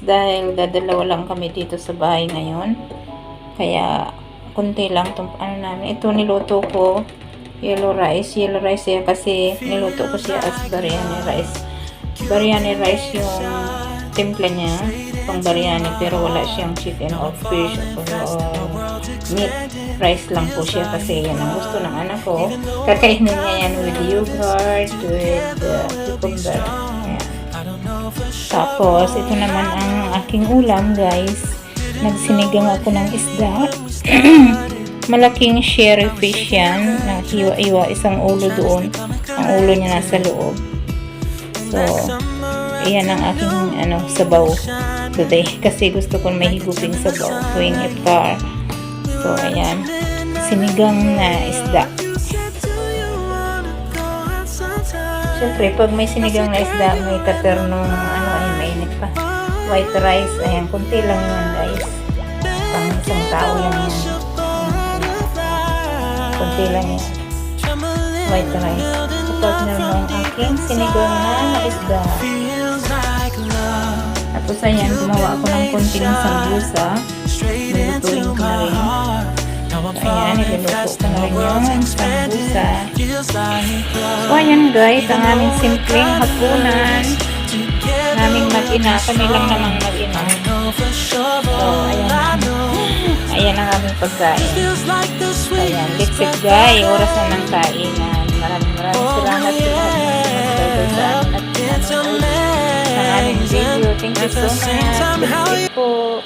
dahil dadalawa lang kami dito sa bahay ngayon. Kaya kunti lang itong ano namin. Ito niluto ko, yellow rice. Yellow rice yan kasi niluto ko siya as biryani rice. Biryani rice yung timpla niya, pang biryani, pero wala siyang chicken or fish or meat. Rice lang po siya kasi yan ang gusto ng anak ko. Kakainin niya yan with yogurt, with cucumber. Ayan. Tapos, ito naman ang aking ulam, guys. Nagsinigang ako ng isda. Malaking sherry fish yan. Hiwa-iwa, isang ulo doon. Ang ulo niya nasa loob. So, ayan ang aking sabaw today. Kasi gusto ko may higuping sabaw tuwing iftar. So, ayan. Sinigang na isda. Siyempre, pag may sinigang na isda, may katernong ay mainit pa. White rice, ayan, kunti lang yan, guys. Pang isang tao lang yan. Kunti lang yan. White rice. Kapag naman ang aking sinigang na isda. Tapos ayan, gumawa ako ng kunting sambusa. Nilutuin ko na rin. So, ayan, niluluto ko na rin yung sambusa. So, ayan guys, ang aming simpleng hapunan. Naming mag-ina, kami lang namang mag-ina. So, ayan. Ayan ang aming pagkain. Ayan, let's it guys, oras na ng kainan. Maraming salamat sa lahat ng aming video. Thank you so much. Thank you po.